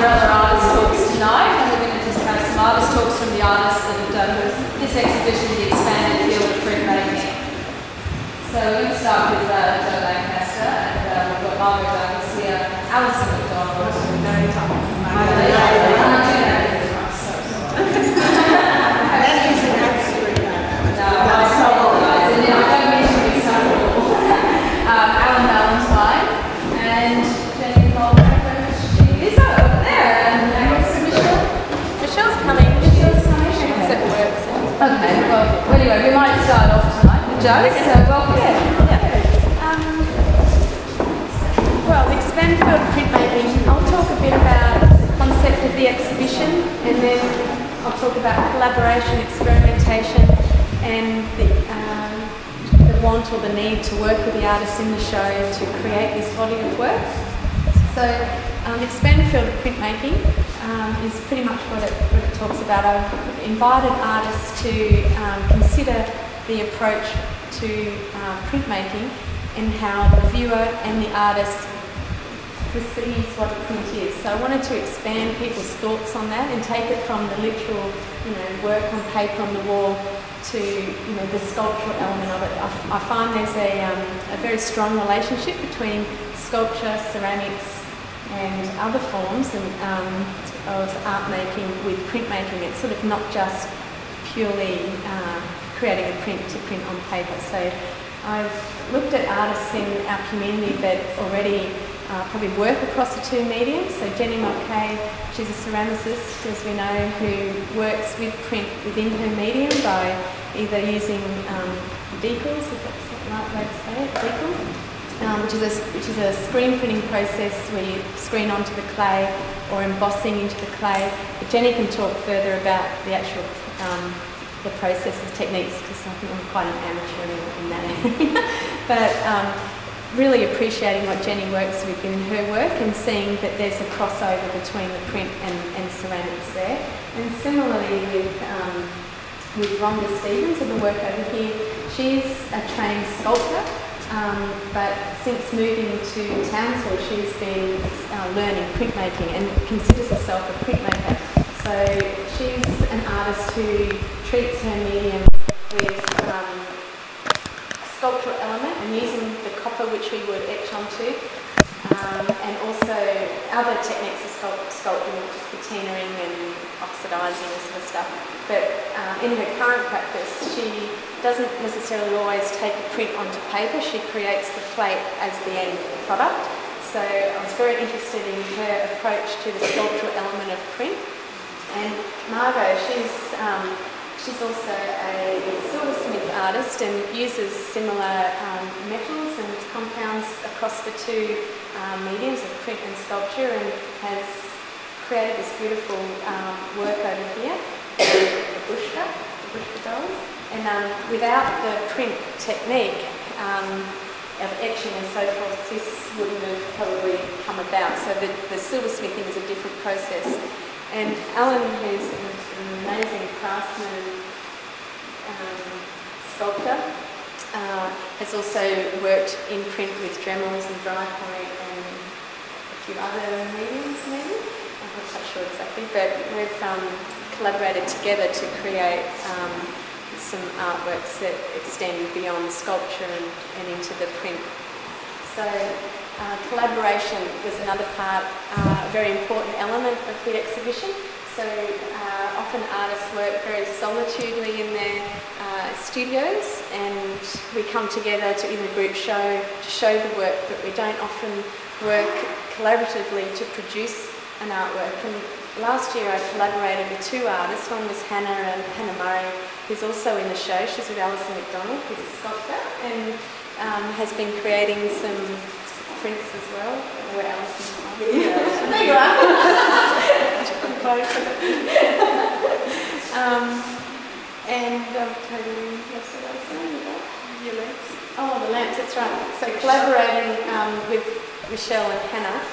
our other artist talks tonight, and we're going to just have some artist talks from the artists that have done this exhibition, The Expanded Field of Printmaking. So we're going to start with Joe Lankester, and we've got Margot here, Alison McDonald, Valentine, and Jenny is over there, and Michelle's coming. It works. Okay, well, anyway, we might start off tonight with Joe, so welcome. Well, the expanded field of printmaking, I'll talk a bit about the concept of the exhibition, and then I'll talk about collaboration, experimentation, and the want or the need to work with the artists in the show to create this body of work. So the expanded field of printmaking is pretty much what it talks about. I've invited artists to consider the approach to printmaking and how the viewer and the artist perceives what a print is. So I wanted to expand people's thoughts on that and take it from the literal, work on paper on the wall to the sculptural element of it. I find there's a very strong relationship between sculpture, ceramics, and other forms of art making with printmaking. It's sort of not just purely creating a print to print on paper. So I've looked at artists in our community that already probably work across the two mediums. So Jenny Mulcahy, she's a ceramicist, as we know, who works with print within her medium by either using decals, if that's the right way to say it, decal, which is a screen printing process where you screen onto the clay or embossing into the clay. But Jenny can talk further about the actual the processes, techniques, because I think I'm quite an amateur in that area. But really appreciating what Jenny works with in her work and seeing that there's a crossover between the print and ceramics there. And similarly with Rhonda Stevens of the work over here, she's a trained sculptor, but since moving to Townsville she's been learning printmaking and considers herself a printmaker. So she's an artist who treats her medium with sculptural element and using the copper which we would etch onto, and also other techniques of sculpting, which is patinaing and oxidising and sort of stuff. But in her current practice, she doesn't necessarily always take a print onto paper. She creates the plate as the end product. So I was very interested in her approach to the sculptural element of print. And Margot, she's also a silversmith artist and uses similar metals and compounds across the two mediums of print and sculpture, and has created this beautiful work over here, the bushka dolls. And without the print technique of etching and so forth, this wouldn't have probably come about. So the silversmithing is a different process. And Alan, who's an amazing craftsman, sculptor, has also worked in print with Dremels and dry point and a few other mediums maybe. I'm not quite sure exactly, but we've collaborated together to create some artworks that extend beyond sculpture and into the print. So collaboration was another part, a very important element of the exhibition. So often artists work very solitudely in their studios, and we come together to, in a group show, to show the work, but we don't often work collaboratively to produce an artwork. And last year I collaborated with two artists. One was Hannah Murray, who's also in the show. She's with Alison McDonald, who's a sculptor, and has been creating some prints as well. Where Alison? There you are. And totally, what's what I was saying about your lamps? Oh, the lamps, that's right. So collaborating with Michelle and Hannah,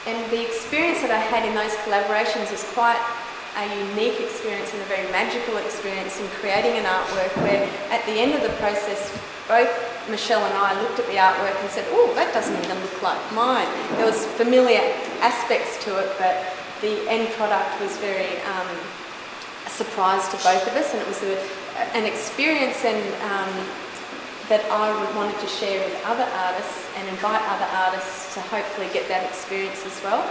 and the experience that I had in those collaborations was quite a unique experience and a very magical experience in creating an artwork where at the end of the process both Michelle and I looked at the artwork and said, oh, that doesn't even look like mine. There was familiar aspects to it, but the end product was very a surprise to both of us, and it was an experience that I wanted to share with other artists and invite other artists to hopefully get that experience as well,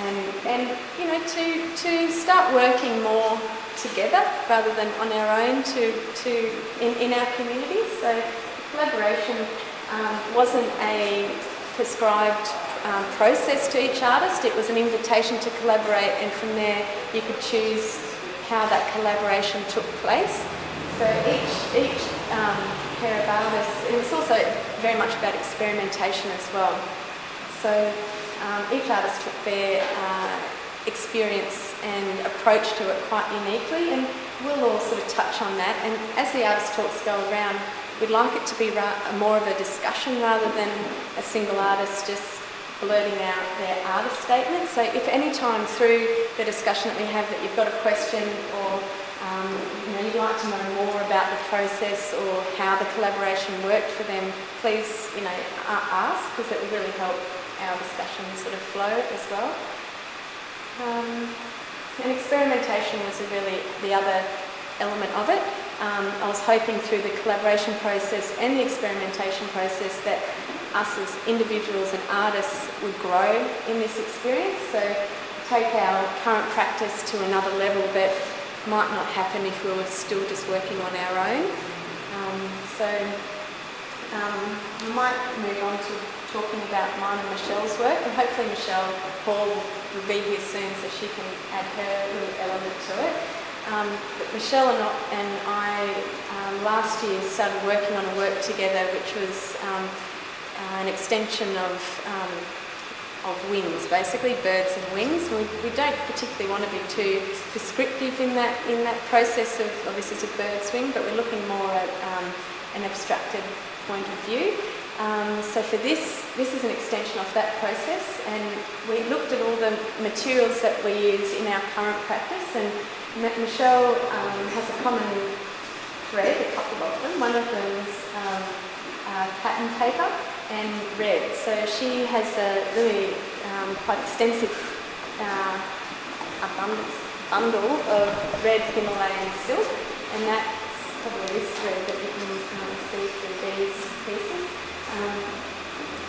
and you know, to start working more together rather than on our own in our community. So collaboration wasn't a prescribed process to each artist. It was an invitation to collaborate, and from there you could choose how that collaboration took place. So each pair of artists, it was also very much about experimentation as well. So each artist took their experience and approach to it quite uniquely, and we'll all sort of touch on that. And as the artist talks go around, we'd like it to be more of a discussion rather than a single artist just blurting out their artist statement. So if any time through the discussion that we have that you've got a question, or you know, you'd like to know more about the process or how the collaboration worked for them, please, you know, ask, because it would really help our discussion sort of flow as well. And experimentation was really the other element of it. I was hoping through the collaboration process and the experimentation process that us as individuals and artists would grow in this experience. So take our current practice to another level that might not happen if we were still just working on our own. We might move on to talking about mine and Michelle's work, and hopefully Michelle Hall will be here soon so she can add her little element to it. But Michelle and I last year started working on a work together which was an extension of wings, basically birds and wings. We don't particularly want to be too prescriptive in that process of this is a bird's wing, but we're looking more at an abstracted point of view. So for this is an extension of that process, and we looked at all the materials that we use in our current practice, and Michelle has a common thread, a couple of them. One of them is pattern paper and red. So she has a really quite extensive bundle of red Himalayan silk, and that's probably this thread that you can see through these pieces.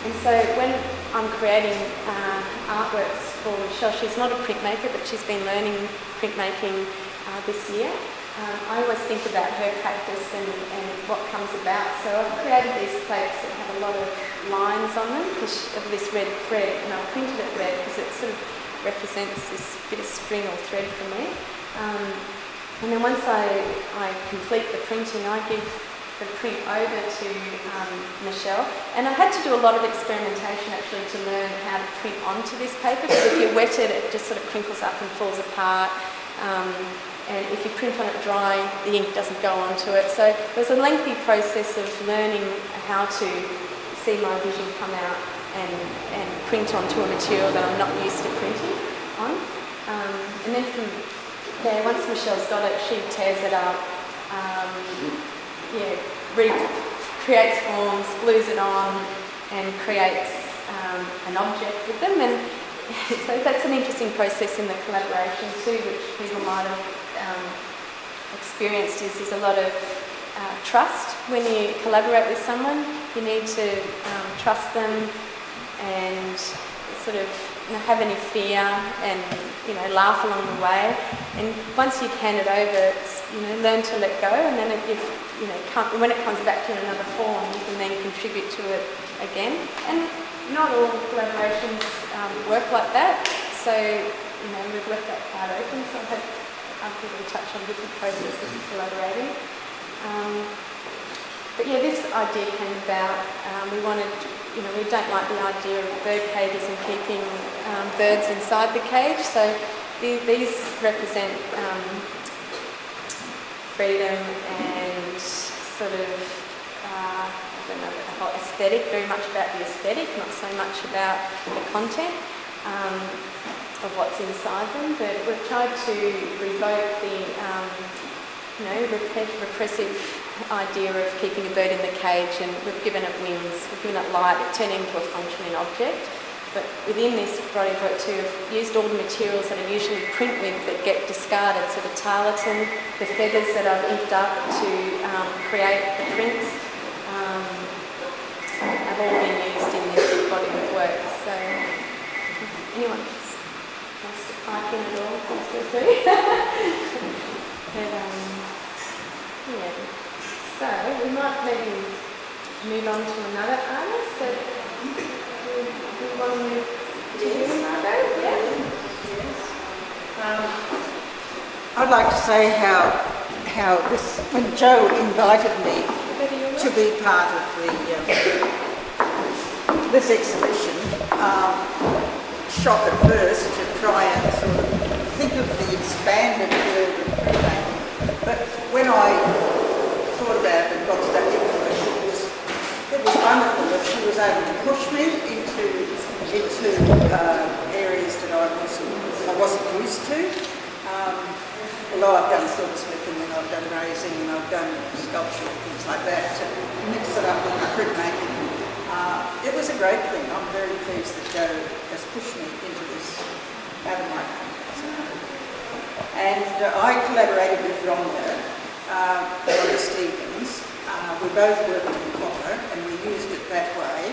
And so when I'm creating artworks for Michelle, she's not a printmaker, but she's been learning printmaking this year. I always think about her practice and what comes about. So I've created these plates that have a lot of lines on them of this red thread, and I've printed it red because it sort of represents this bit of string or thread for me. And then once I complete the printing, I give the print over to Michelle. And I had to do a lot of experimentation actually to learn how to print onto this paper, because if you wet it, it just sort of crinkles up and falls apart. And if you print on it dry, the ink doesn't go onto it. So there's a lengthy process of learning how to see my vision come out and print onto a material that I'm not used to printing on. And then from there, once Michelle's got it, she tears it up, creates forms, glues it on, and creates an object with them. And so that's an interesting process in the collaboration too, which people might have experienced. There's a lot of trust when you collaborate with someone. You need to trust them and sort of not have any fear, and laugh along the way. And once you've handed over, learn to let go, and then when it comes back to you in another form, you can then contribute to it again. And not all collaborations work like that, so we've left that part open. So I hope people will touch on different processes of collaborating. But yeah, this idea came about. We wanted, we don't like the idea of bird cages and keeping birds inside the cage. So these represent freedom and sort of, the whole aesthetic, very much about the aesthetic, not so much about the content of what's inside them. But we've tried to revoke the, repressive idea of keeping a bird in the cage, and we've given it wings, we've given it light, it turned into a functioning object. But within this project too, I've used all the materials that I usually print with that get discarded. So the tarlatan, the feathers that I've inked up to create the prints, have all been used in this body of work. So if anyone wants to pipe in at all, please feel free. But, yeah. So we might maybe move on to another artist. So we want to move to you, Margot? Yeah. I'd like to say how this, when Joe invited me to be part of this exhibition, shock at first to try and sort of think of the expanded field of printmaking. But when I thought about it and got stuck into it, it was wonderful that she was able to push me into areas that I wasn't used to. Although I've done silversmithing and I've done raising and I've done sculpture and things like that, to mix it up with the printmaking, it was a great thing. I'm very pleased that Joe has pushed me into this out of my comfort zone. And I collaborated with Rhonda Stevens. We both worked in copper and we used it that way.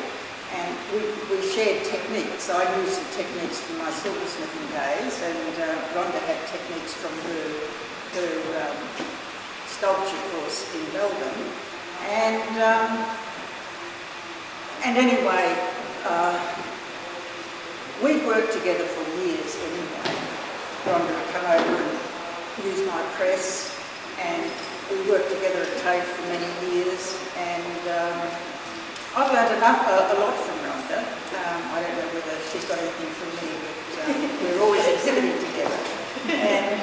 And we shared techniques. I used the techniques from my silversmithing days, and Rhonda had techniques from her sculpture course in Melbourne. And anyway, we've worked together for years anyway. Rhonda would come over and use my press, and we worked together at TAFE for many years. And I've learned a lot from Rhonda. I don't know whether she's got anything from me, but we're always exhibiting together. And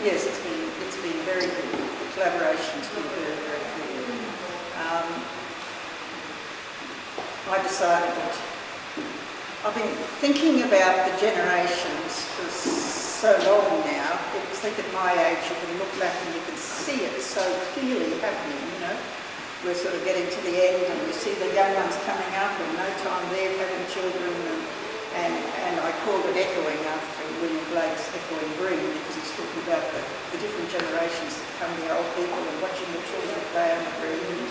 yes, it's been very good. The collaboration's been very, very good. I decided that I've been thinking about the generations for so long now. It's like at my age you can look back and you can see it so clearly happening, you know. We're sort of getting to the end and we see the young ones coming up and no time they're having children, and I called it echoing after William Blake's Echoing Green, because he's talking about the different generations that come, the old people and watching the children play on the green,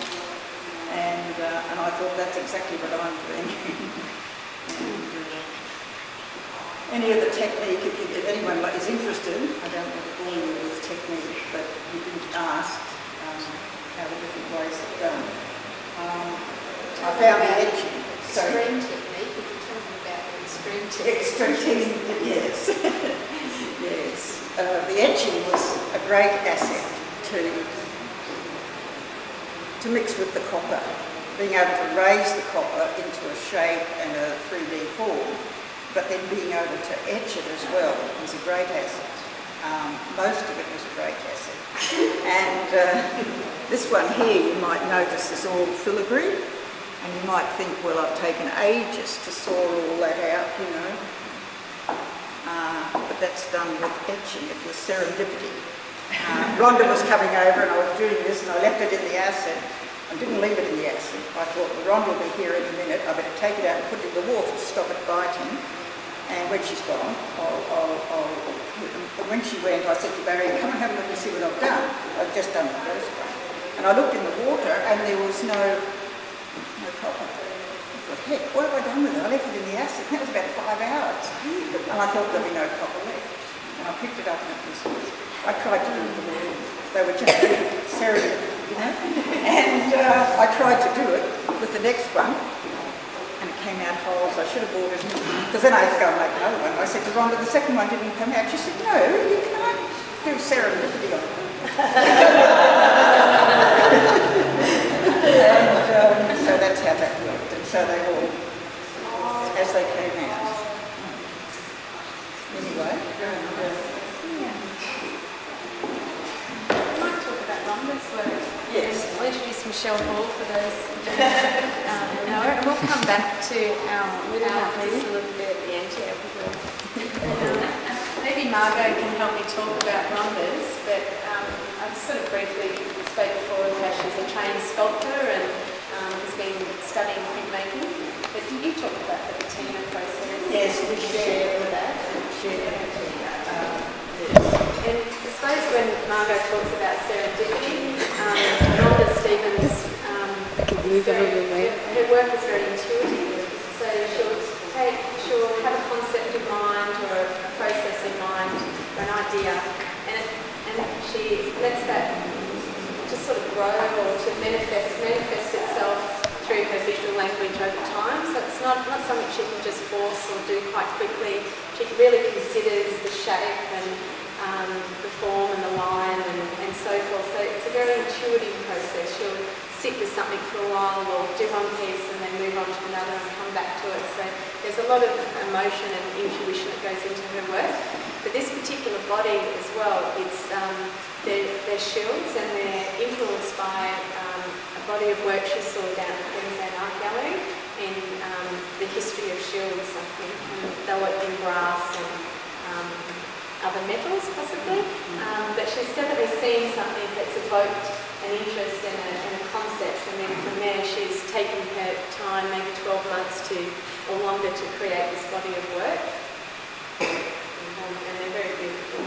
and I thought that's exactly what I'm doing. And any of the technique, if anyone is interested, I don't want to bore you with technique, but you can ask how the different ways are done. I found the etching. Extreme technique, if you're talking about extreme technique. Extreme technique, yes. Yes. The etching was a great asset to mix with the copper. Being able to raise the copper into a shape and a 3D form, but then being able to etch it as well was a great asset. Most of it was a great asset. And this one here, you might notice, is all filigree, and you might think, well, I've taken ages to saw all that out, you know. But that's done with etching. It was serendipity. Rhonda was coming over and I was doing this, and I left it in the acid. I didn't leave it in the acid. I thought, well, Rhonda will be here in a minute. I better take it out and put it in the water to stop it biting. And when she's gone, and when she went, I said to Barry, come and have a look and see what I've done. I've just done the first one. And I looked in the water and there was no copper. I thought, heck, what have I done with it? I left it in the acid. That was about 5 hours. And I thought there'd be no copper left. And I picked it up and it was, I tried to do it. They were just serendipity, you know. And I tried to do it with the next one. And it came out whole, so I should have bought it. Because then I had to go and make another one. I said to Rhonda, the second one didn't come out. She said, no, you can't do serendipity on it. And so that's how that worked. And so they all, as they came out. Anyway. We might talk about Rhonda's work. Yes. I'll introduce Michelle Hall for those who don't know her, and we'll come back to our piece a little bit at the end here. Maybe Margot can help me talk about Rhonda's, but I've sort of briefly spoke before of how she's a trained sculptor and has been studying printmaking. But you talked about the patina process. Yes, we share with that. And I suppose when Margot talks about serendipity, Rhonda Stevens, her work is very intuitive. So she'll have a concept in mind or a process in mind or an idea, and she lets that just sort of grow or to manifest itself through her visual language over time. So it's not something she can just force or do quite quickly. She really considers the shape and the form and the line and so forth. So it's a very intuitive process. She'll sit with something for a while or do one piece and then move on to another and come back to it. So there's a lot of emotion and intuition that goes into her work. But this particular body as well, it's they're shields and they're influenced by a body of work she saw down at the Queensland Art Gallery in the history of shields, I think. And they were in brass and other metals possibly, but she's definitely seen something that's evoked an interest and a concept, and then from there she's taken her time, maybe 12 months or longer to create this body of work, and they're very beautiful.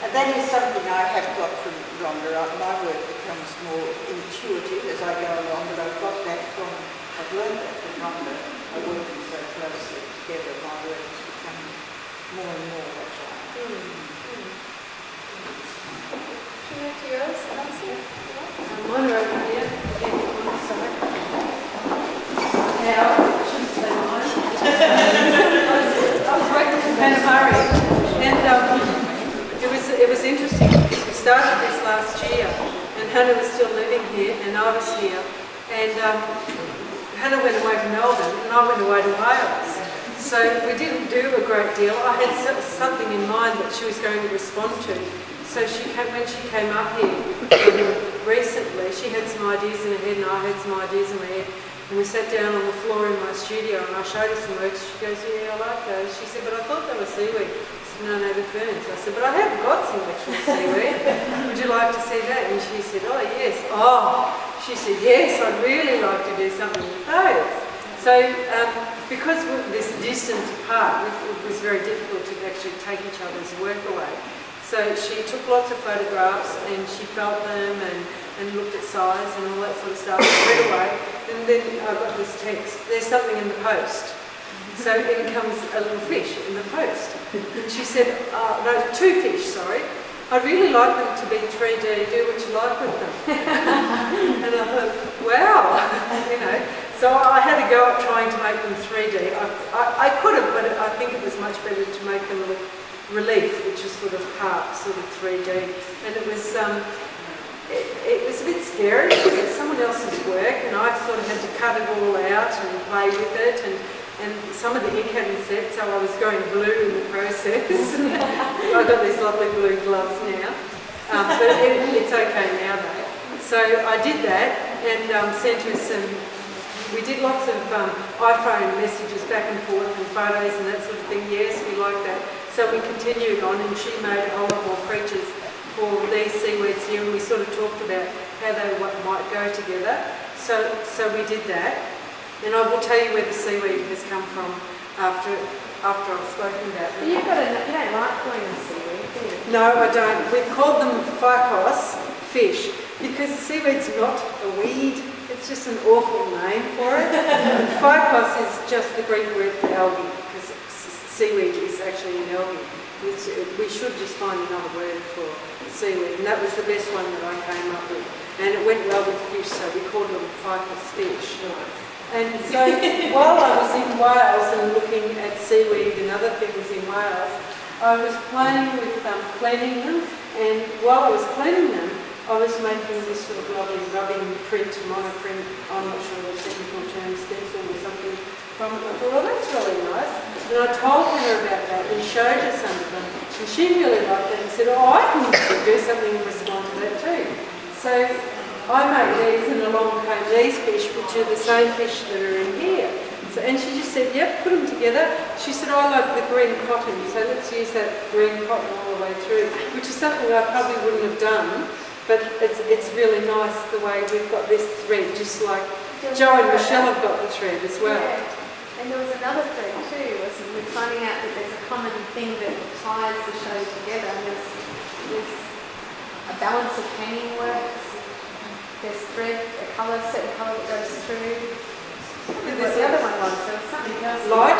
And that is something I have got from Rhonda. My work becomes more intuitive as I go along, but I've learned that from Rhonda. By working so closely together, my work has become more and more that way. Should we move to yours, Alison? Mine are over here. Sorry. Yeah, I shouldn't say mine. I was working in Panamari, and it was interesting because we started this last year, and Hannah was still living here, and I was here, and Hannah went away to Melbourne, and I went away to Wales. So we didn't do a great deal. I had something in mind that she was going to respond to. So when she came up here recently, she had some ideas in her head and I had some ideas in my head. And we sat down on the floor in my studio and I showed her some works. She goes, yeah, I like those. She said, but I thought they were seaweed. I said, no, they're ferns. I said, but I have got some actual seaweed. Would you like to see that? And she said, oh, yes. Oh, she said, yes, I'd really like to do something with those. So because we're this distance apart, it was very difficult to actually take each other's work away. So she took lots of photographs and she felt them and looked at size and all that sort of stuff, read away. And then I got this text, there's something in the post. So in comes a little fish in the post. And she said, no, 2 fish, sorry. I'd really like them to be 3D, do what you like with them. And I thought, wow, you know. So I had a go at trying to make them 3D. I could have, but I think it was much better to make them with relief, which is sort of part sort of 3D. And it was a bit scary because it's someone else's work, and I sort of had to cut it all out and play with it. And some of the ink hadn't set, so I was going blue in the process. I've got these lovely blue gloves now, but it's okay now though. So I did that and sent her some. We did lots of iPhone messages back and forth and photos and that sort of thing. Yes, we like that. So we continued on, and she made a whole lot more creatures for these seaweeds here, and we sort of talked about how they might go together. So we did that. And I will tell you where the seaweed has come from after I've spoken about it. But you don't like calling them seaweed, do you? No, I don't. We've called them phycos, fish, because the seaweed's not a weed. It's just an awful name for it. Phycos is just the Greek word for algae, because seaweed is actually an algae. We should just find another word for seaweed, and that was the best one that I came up with. And it went well with fish, so we called them phycos fish. And so while I was in Wales and looking at seaweed and other things in Wales, I was playing with cleaning them, and while I was cleaning them, I was making this sort of lovely rubbing print, monoprint, I'm not sure the technical term, stencil or something from it. I thought, well, that's really nice. And I told her about that and showed her some of them. And she really liked it and said, oh, I can do something and respond to that too. So I made these, and along came these fish, which are the same fish that are in here. So, and she just said, yep, put them together. She said, I like the green cotton, so let's use that green cotton all the way through, which is something I probably wouldn't have done, but it's really nice the way we've got this thread, just like Joe and Michelle have got the thread as well. Yeah. And there was another thread too, wasn't we're finding out that there's a common thing that ties the show together, and there's a balance of hanging works, there's thread, a colour, certain colour that goes through. There's the other one was, there was something else. Light,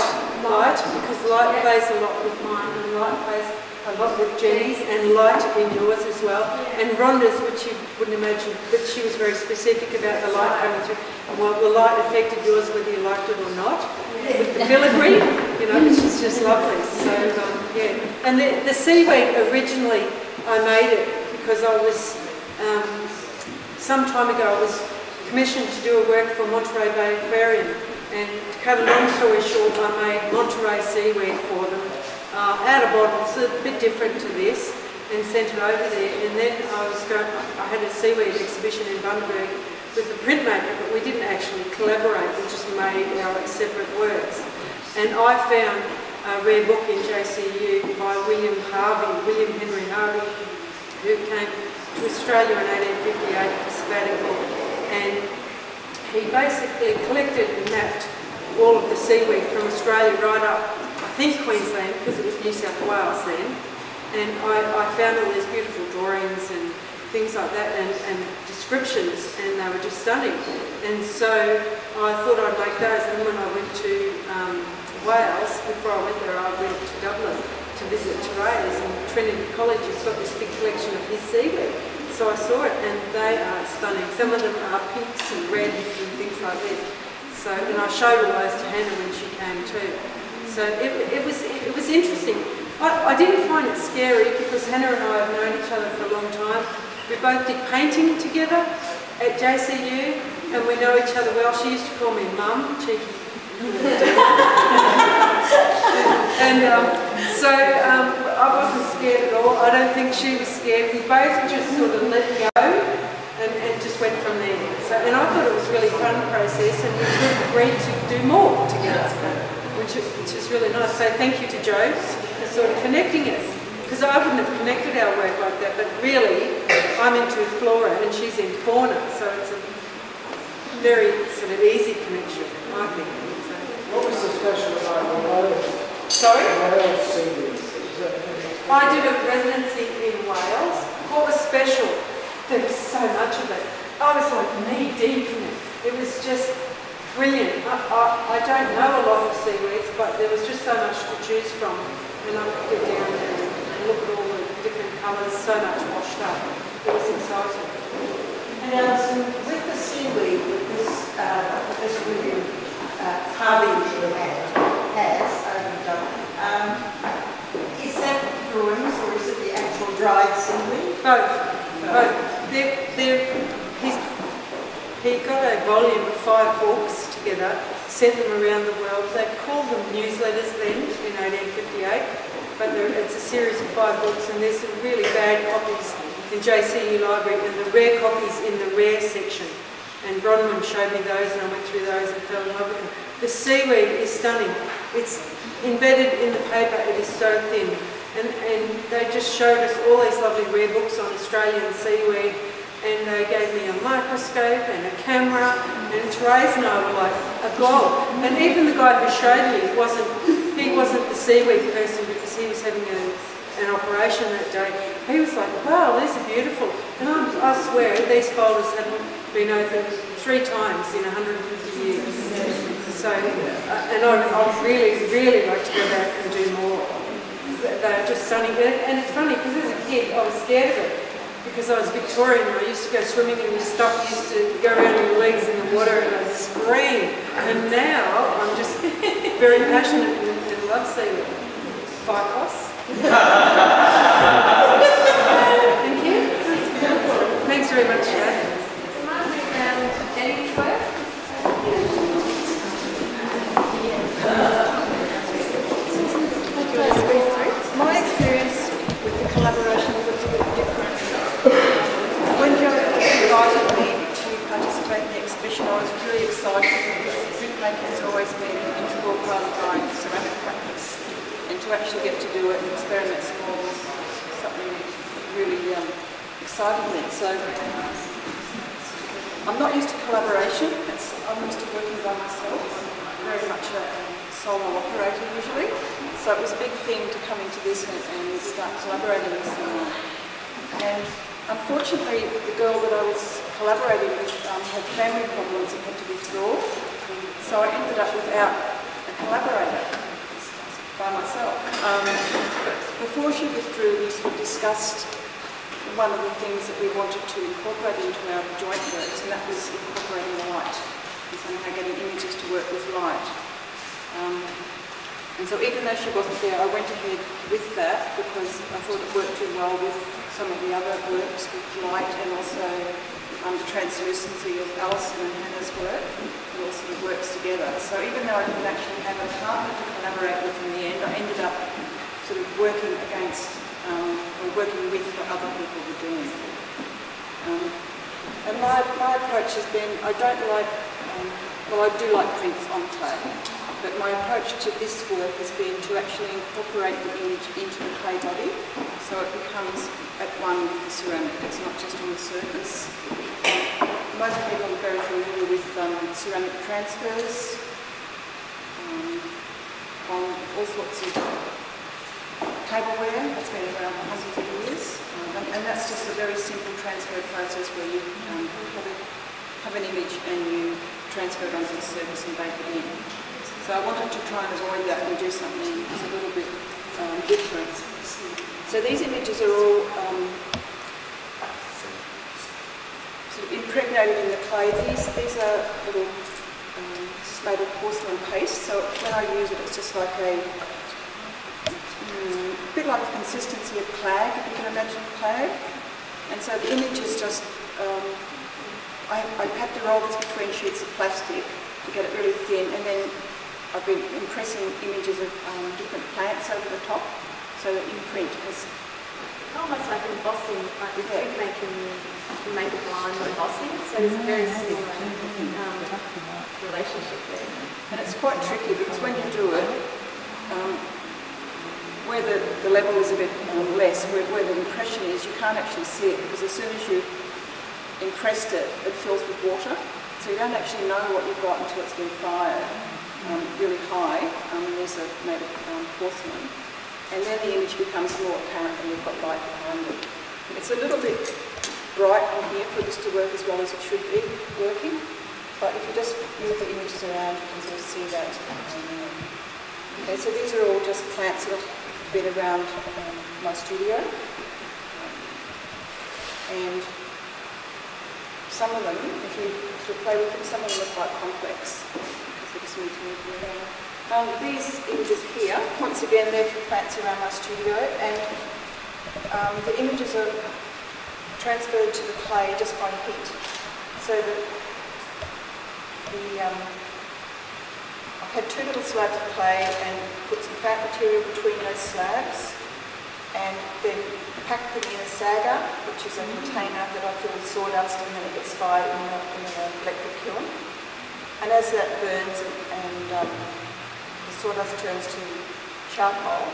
because light plays a lot with mine, and light plays a lot with Jenny's, and light in yours as well. And Rhonda's, which you wouldn't imagine, but she was very specific about the light coming through. And well, the light affected yours whether you liked it or not. With the filigree, you know, which is just lovely. So, yeah. And the seaweed, originally, I made it because I was, some time ago, I was commissioned to do a work for Monterey Bay Aquarium, and to cut a long story short, I made Monterey seaweed for them out of bottles, a bit different to this, and sent it over there. And then I had a seaweed exhibition in Bundaberg with the printmaker, but we didn't actually collaborate, we just made our separate works. And I found a rare book in JCU by William Henry Harvey, who came to Australia in 1858 for sabbatical. And he basically collected and mapped all of the seaweed from Australia right up, I think Queensland, because it was New South Wales then. And I found all these beautiful drawings and things like that, and descriptions, and they were just stunning. And so I thought I'd make those. And when I went to Wales, before I went there, I went to Dublin to visit Therese, and Trinity College has got this big collection of his seaweed. So I saw it, and they are stunning. Some of them are pinks and reds and things like this. So, and I showed all those to Hannah when she came too. So it was interesting. I didn't find it scary because Hannah and I have known each other for a long time. We both did painting together at JCU, and we know each other well. She used to call me Mum, cheeky. And so I wasn't scared at all. I don't think she was scared. We both just sort of let go and just went from there. So, and I thought it was a really fun process, and we sort of agreed to do more together, which is really nice. So thank you to Jo for sort of connecting us, because I wouldn't have connected our work like that, but really I'm into flora and she's in fauna, so it's a very sort of easy connection, I think. What was the special about the Wales? Sorry? Wales seaweed. I did a residency in Wales. What was special? There was so much of it. I was like knee deep in it. It was just brilliant. I don't know a lot of seaweeds, but there was just so much to choose from. And I could get down there and look at all the different colours, so much washed up. It was exciting. And Alison, with the seaweed that this William Harvey has is that drawings or is it the actual dried seaweed? Both. He got a volume of 5 books together, sent them around the world. They called them newsletters then in 1858, but it's a series of 5 books, and there's some really bad copies in JCU Library and the rare copies in the rare section. And Bronwyn showed me those, and I went through those and fell in love with them. The seaweed is stunning. It's embedded in the paper, it is so thin. And they just showed us all these lovely rare books on Australian seaweed, and they gave me a microscope and a camera, and Therese and I were like agog. And even the guy who showed me wasn't the seaweed person because he was having an operation that day. He was like, wow, these are beautiful. And I swear, these folders haven't been opened 3 times in 150 years. So, and I'd really, really like to go back and do more. They're just stunning. And it's funny, because as a kid, I was scared of it. Because I was Victorian, I used to go swimming and this stuff used to go around your legs in the water and I'd scream. And now, I'm just very passionate and love seaweed. Phycos. Thank you. Thanks very much, Jay. Jenny's work. My experience with the collaboration was a bit different. When Jo invited me to participate in the exhibition, I was really excited because printmaking has always been an integral part of my ceramic practice, and to actually get to do it and experiment small was something that really excited me. So I'm not used to collaboration. I'm used to working by myself. I'm very much a solo operator usually. So it was a big thing to come into this and start collaborating with someone. And unfortunately, the girl that I was collaborating with had family problems and had to withdraw. So I ended up without a collaborator by myself. Before she withdrew, we sort of discussed one of the things that we wanted to incorporate into our joint works, and that was incorporating light, and somehow getting images to work with light. And so even though she wasn't there, I went ahead with that because I thought it worked too well with some of the other works with light, and also the translucency of Alison and Hannah's work. It all sort of works together. So even though I didn't actually have a partner to collaborate with in the end, I ended up sort of working against or working with what other people were doing. And my approach has been, I don't like, well, I do like prints on clay, but my approach to this work has been to actually incorporate the image into the clay body, so it becomes at one with the ceramic. It's not just on the surface. Most people are very familiar with ceramic transfers on all sorts of tableware. That's been around for hundreds of years, and that's just a very simple transfer process where you have an image and you transfer it onto the surface and bake it in. So I wanted to try and avoid that and do something that's a little bit different. So these images are all sort of impregnated in the clay. These are little, this is made of porcelain paste, so when I use it, it's just like a bit like the consistency of clag, if you can imagine clag. And so the image is just, I have to roll this between sheets of plastic to get it really thin, and then I've been impressing images of different plants over the top, so that you print as Almost like embossing, like with printmaking, you make a blind embossing, so there's a very similar relationship there. And it's quite tricky because when you do it, where the level is a bit less, where the impression is, you can't actually see it because as soon as you've impressed it, it fills with water. So you don't actually know what you've got until it's been fired really high. These are made of porcelain. And then the image becomes more apparent and you've got light behind it. It's a little bit bright on here for this to work as well as it should be working. But if you just move the images around, you can sort of see that. Okay, so these are all just plants that have been around my studio. And some of them, if you sort of play with them, some of them are quite complex because they just need to move them around. These images here, once again, they're from plants around my studio, and the images are transferred to the clay just by heat. So I've had two little slabs of clay and put some plant material between those slabs, and then packed them in a saga, which is a container that I fill with sawdust, and then it gets fired in an electric kiln. And as that burns and the sawdust turns to charcoal,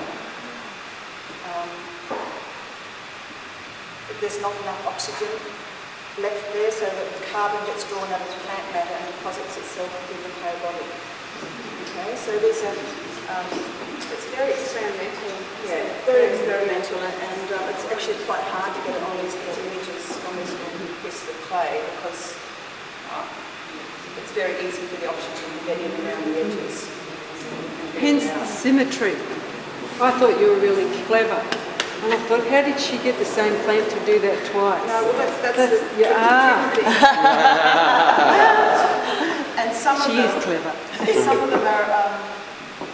there's not enough oxygen left there, so that the carbon gets drawn out of the plant matter and deposits itself within the clay body. Okay, so these are, It's very experimental. yeah, very experimental, and it's actually quite hard to get it on these little images on these little pieces of clay because it's very easy for the oxygen to get in around the edges. Hence the symmetry. I thought you were really clever. And I thought, how did she get the same plant to do that twice? No, well that's the thing. And some of She them, is clever. some of them are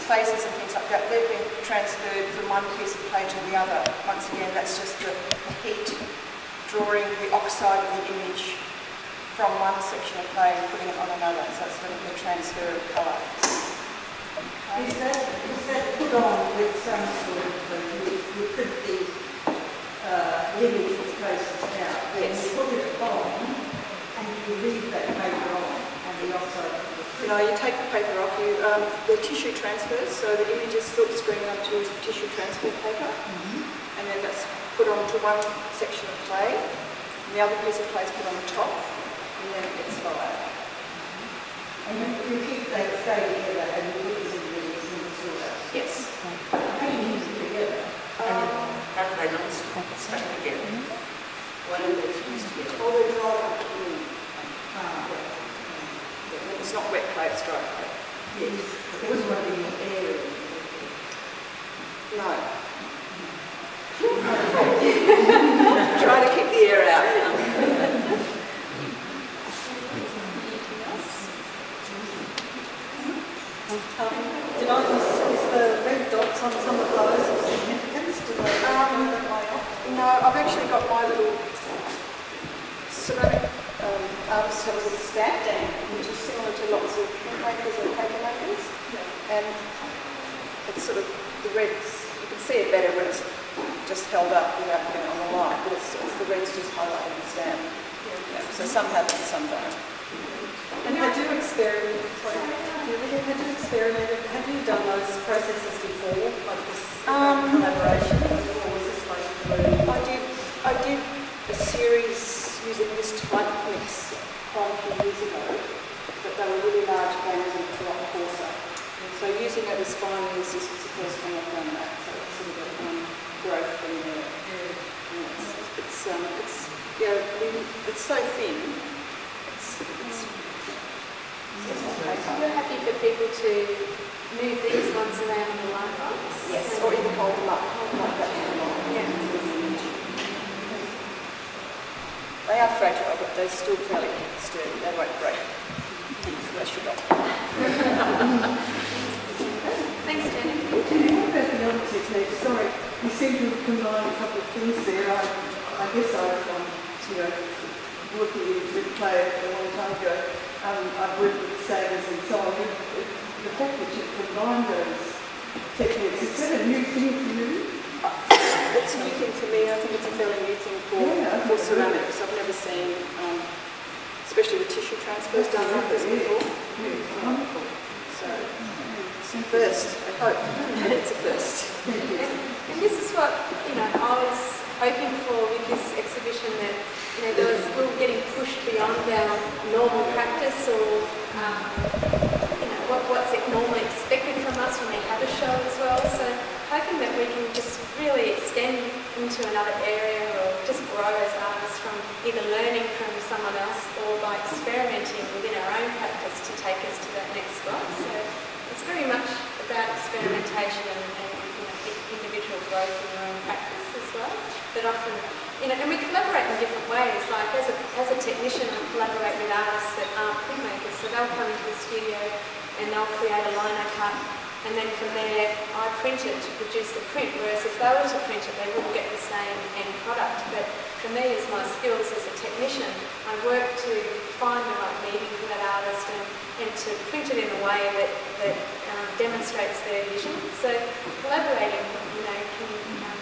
faces and things like that. They've been transferred from one piece of clay to the other. Once again, that's just the heat drawing the oxide of the image from one section of clay and putting it on another. So it's the transfer of colour. Is that put on with some sort of, you print the image that faces out, then you put it on and you leave that paper on and the oxide of the you take the paper off, the tissue transfers, so the image is silk screened onto tissue transfer paper, and then that's put onto one section of clay, and the other piece of clay is put on the top, and then it gets fired. And you keep they stay together and you put them in the sorter. Yes. How do you use it together? How do they not stack together? Why don't they fuse together? Or they dry up. It's not wet clay, it's dry clay. Yes. There was one in the air. No. Try to keep the air out. Did I miss the red dots on some of those of significance? Do they No, I've actually got my little ceramic artist have a little stamp, which is similar to lots of printmakers or paper makers. And it's sort of the reds, you can see it better when it's just held up without putting it on the line, but it's the reds just highlighting the stamp. Yeah, so some have it and some don't. And had you experimented, have you done those processes before, like this collaboration, or was this like through? I did a series using this type of mix quite a few years ago, but they were really large games and it was a lot coarser. And so using it as finely as this was the first time I've done that, so it's sort of a growth from there. It's so thin. You're happy for people to move these ones around the line box? Yes, or even hold them up like that. Yeah. They are fragile, but they're still fairly sturdy. They won't break. They should not. Thanks, Jenny. What about the other technique? Sorry, you seem to have combined a couple of things there. I guess I've working with clay a long time ago. I've worked with saggers and so on. The fact that you've combined those techniques, is that a new thing for you? It's a new thing for me. I think it's a fairly new thing for ceramics. I've never seen, especially the tissue transfers done like this before. Wonderful. So it's a first, I hope. It's a first. And this is what, I was hoping for with this exhibition, that, we were getting pushed beyond our normal practice or, what's normally expected from us when we have a show as well. So hoping that we can just really extend into another area or just grow as artists from either learning from someone else or by experimenting within our own practice to take us to that next spot. So it's very much about experimentation and individual growth in your own practice as well. But often, and we collaborate in different ways. Like as a technician, I collaborate with artists that aren't printmakers, so they'll come into the studio and they'll create a lino cut, and then from there I print it to produce the print, whereas if they were to print it they wouldn't get the same end product. But for me, as my skills as a technician, I work to find the right medium for that artist and to print it in a way that demonstrates their vision. So collaborating, can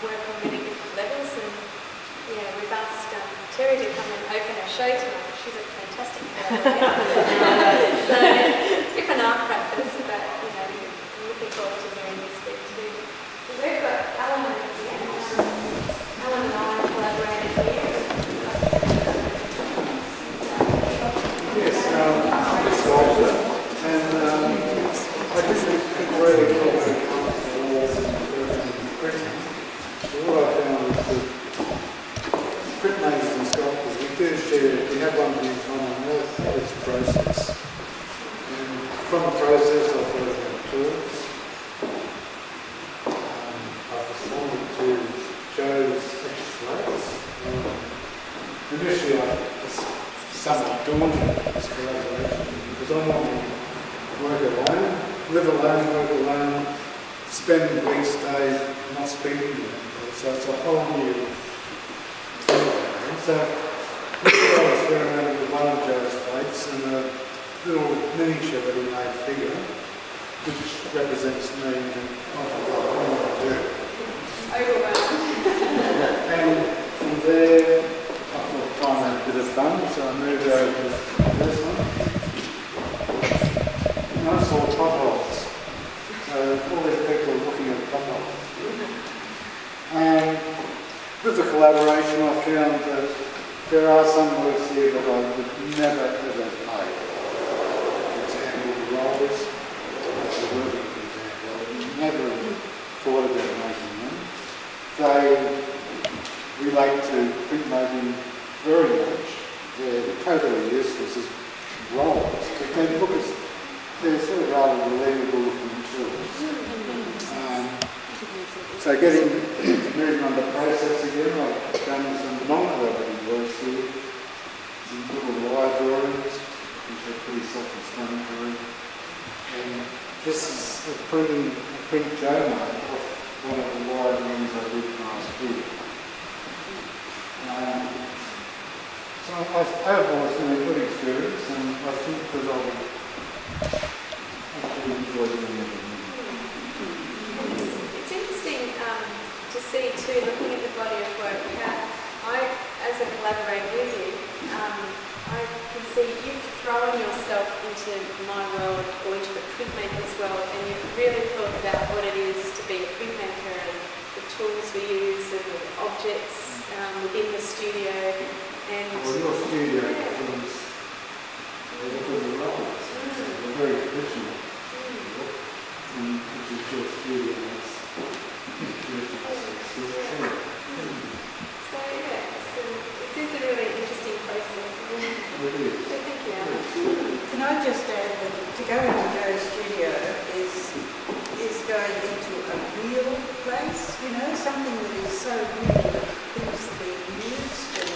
work on many different levels, and we've asked Terry to come and open our show tonight. She's a fantastic collaborator. So different art practice, but I'm looking forward to hearing you speak too. We've got Alan over here. Alan and I collaborated here. Yes, it's Laver, and I didn't think really comfortable with printing. So what I found is that printmakers and sculptors, we have one thing in common, and that is process. And from the process I thought about tools. I've responded to Joe's extract. Initially I was somewhat daunting this collaboration because I want to work alone, live alone, work alone, spend weeks, days not speaking to anybody. So it's a whole new thing. So I was experimenting with one of Joe's plates and a little miniature that he made figure, which represents me and what I want to do. And from there, I thought time had a bit of fun, so I moved over to this one. and I saw potholes. So all these people are looking at potholes. And with the collaboration, I found that there are some works here that I would never ever make. For example, the rollers, that's a working example. I would never have thought about making them. They relate to printmaking very much. They're totally useless as rollers. But they look as, they're sort of rather believable looking tools. So getting moving on the process again, I've done some non-collaborative works here. Some little wire drawings, which are pretty self-explanatory. And this is a print journal of one of the wire drawings I did last year. So overall it's been a good experience, and I think that I'll actually enjoy doing it. It's interesting to see too, looking at the body of work, how I, as a collaborator with you, I can see you've thrown yourself into my world or into the printmaking as well, and you've really thought about what it is to be a printmaker and the tools we use and the objects within the studio. And well, your studio is very traditional, which is your studio. So yeah, it is a really interesting process, isn't it? So thank you, Alan. Can I just add that to go into Joe's studio is going into a real place, you know, something that is so real that things are being used and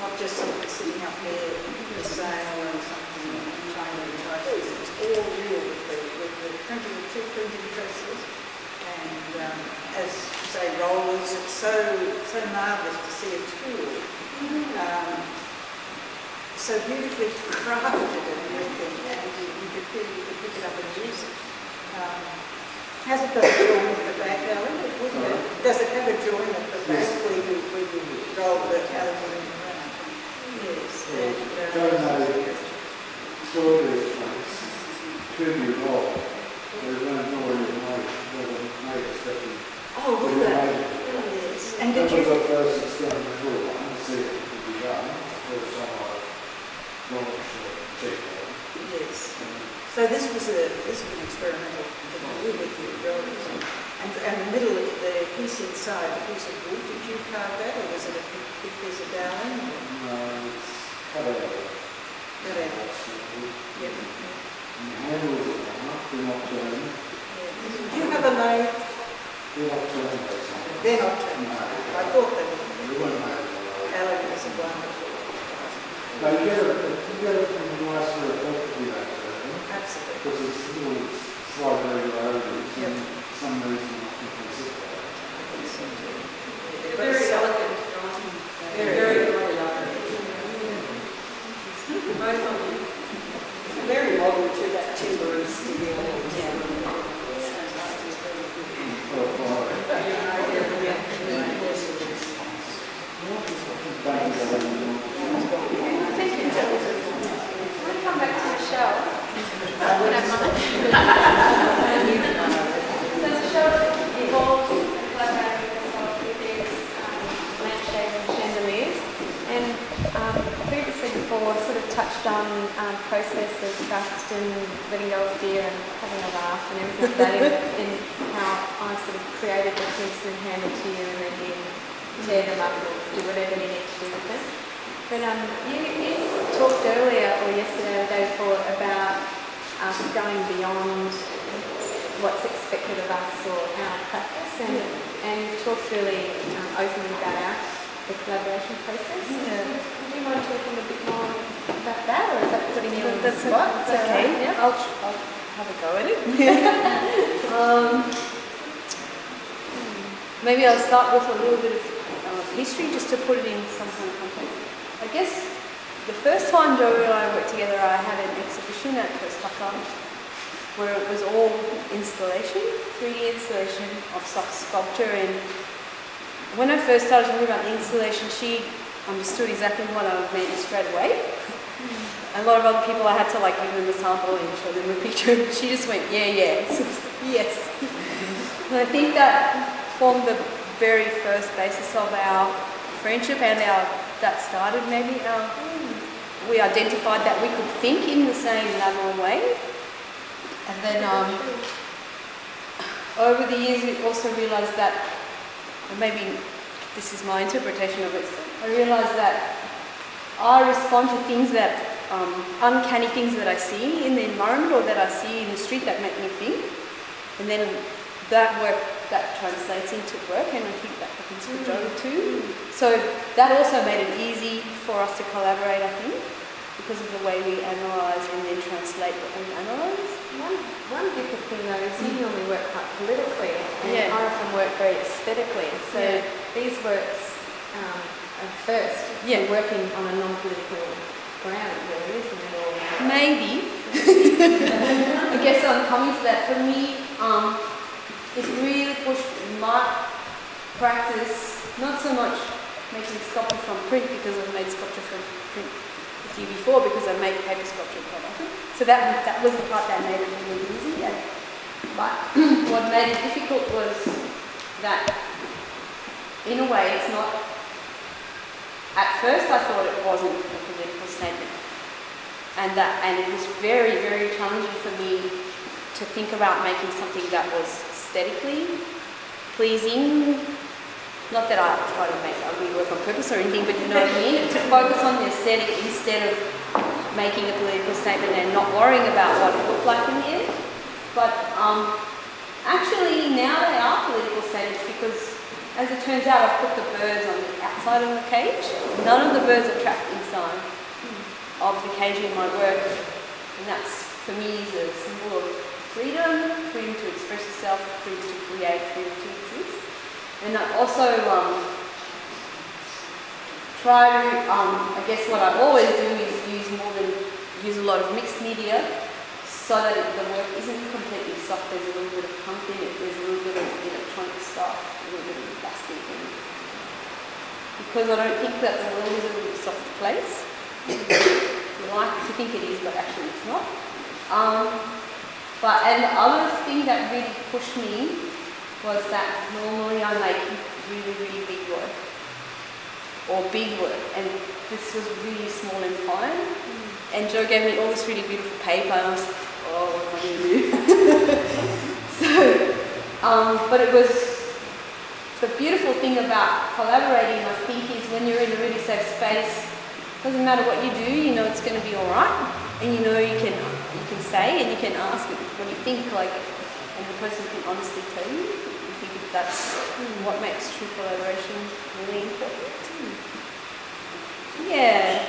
not just something sitting up there for sale and something trying to entice us. It's all real with the printing, two printing presses. And as you say, rollers, it's so marvellous to see a tool so beautifully crafted and everything, and you could feel you could pick it up and use it. Has it got a join at the back, Alan? Does it have a join at the back where you roll the aluminium around? Yes. Storage place could be rolled. There's no already made a special. Oh, was that? Yes. And did you? That was the first experimental one to see if it could be done. First time I launched a check on. Yes. So this was an experimental thing with your rollers. And the middle, the piece inside, the piece of wood, did you carve that, or was it a big piece of dowling? No, it's cut out. Cut out. Yep. And the handles are not, they're not turning. Do you have a lathe? They're not turning. They're not turning. No. I thought they were. They weren't made. Alan is a wonderful. No, you get a nicer effect if you don't turn. Absolutely. Because it's a little slight irregularities, and for some reason I think it's it. They're very elegant drawing. They're very elegant. Both of them. Very modern to that timber and steel. Thank you. I want to come back to Michelle. I don't mind. So Michelle involves collaborating with herself with these lampshades and chandeliers. And previously before, I sort of touched on process of trust and letting go of fear and having a laugh and everything like that in how I sort of created the piece and handed to you, and then you tear them up or do whatever you need to do with them. But you talked earlier, or yesterday or the day before, about us going beyond what's expected of us or our practice, and you talked really openly about the collaboration process. Yeah. Would you mind talking a bit more about that, or is that putting you on the spot? That's okay. Yeah. I'll have a go at it. Maybe I'll start with a little bit of history, just to put it in some kind of context. I guess the first time Joe and I worked together, I had an exhibition at Costa where it was all installation, 3D installation of sculpture. And when I first started talking about the installation, she understood exactly what I meant straight away. a lot of other people, I had to like give them a sample and show them a picture. She just went, yeah, yes. And I think that formed the very first basis of our friendship and that started maybe we identified that we could think in the same lateral way. And then over the years we also realised that, or maybe this is my interpretation of it, I realised that I respond to things that, uncanny things that I see in the environment or that I see in the street that make me think. And then that translates into work, and I think that happens for Joe too. So that also made it easy for us to collaborate, I think, because of the way we analyse and then translate what we analyse. One different thing though is you normally work quite politically, and I often work very aesthetically. So these works at first you're working on a non-political ground, really, isn't it? Or maybe. I guess I'm coming to that. For me, it's really pushed my practice, not so much making sculpture from print, because I've made sculpture from print with you before, because I make paper sculpture quite often. So that was the part that made it really easy. But what made it difficult was that, in a way, it's not. At first, I thought it wasn't a political statement, and it was very, very challenging for me to think about making something that was aesthetically pleasing. Not that I try to make ugly work on purpose or anything, but you know what I mean? To focus on the aesthetic instead of making a political statement and not worrying about what it looked like in the end. But actually now they are political statements, because as it turns out, I've put the birds on the outside of the cage. None of the birds are trapped inside of the cage in my work, and that's, for me, is a symbol of freedom to express yourself, freedom to create, freedom to exist. And I also try to, I guess what I always do is use a lot of mixed media, so that the work isn't completely soft. There's a little bit of punk in it, there's a little bit of electronic stuff, a little bit of plastic in it. Because I don't think that the world is a really soft place. We like to think it is, but actually it's not. And the other thing that really pushed me was that normally I make really, really big work, or big work, and this was really small and fine. And Joe gave me all this really beautiful paper, and I was like, oh, what am I going to do? But it was, the beautiful thing about collaborating, I think, is when you're in a really safe space, doesn't matter what you do, you know it's going to be all right, and you know you can say and you can ask when you think, like, and the person can honestly tell you. I think that's what makes true collaboration really important. Yeah,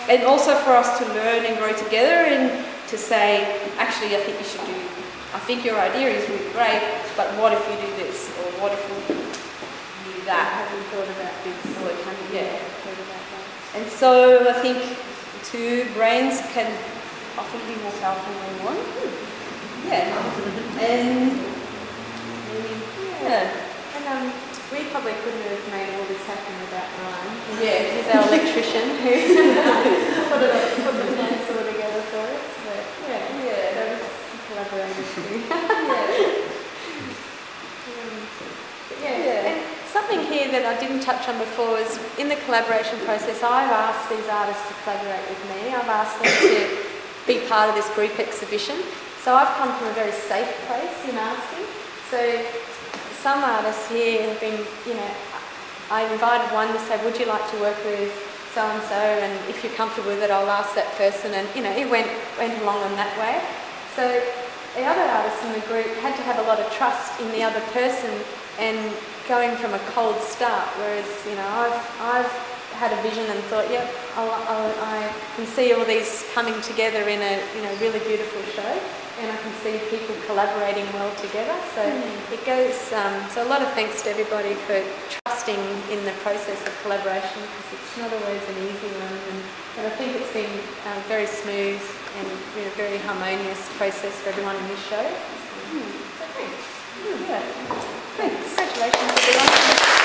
and also for us to learn and grow together, and to say, actually, I think your idea is really great, but what if you do this, or what if we do that? have you thought about this? Or thought about that. And so I think two brains can often be more powerful than one. Yeah, and And we probably couldn't have made all this happen without Ryan. Yeah, He's our electrician who put the plans all together for us. But that was collaborative too. And something here that I didn't touch on before is, in the collaboration process, I've asked these artists to collaborate with me. I've asked them to be part of this group exhibition. So I've come from a very safe place in asking. So some artists here have been, I invited one to say, would you like to work with so-and-so, and if you're comfortable with it, I'll ask that person, and it went along in that way. So the other artists in the group had to have a lot of trust in the other person, and going from a cold start, whereas I've had a vision and thought, I can see all these coming together in a really beautiful show, and I can see people collaborating well together. So it goes. So a lot of thanks to everybody for trusting in the process of collaboration, because it's not always an easy one, and I think it's been very smooth and very harmonious process for everyone in this show. So thanks. Thanks. Congratulations, everyone.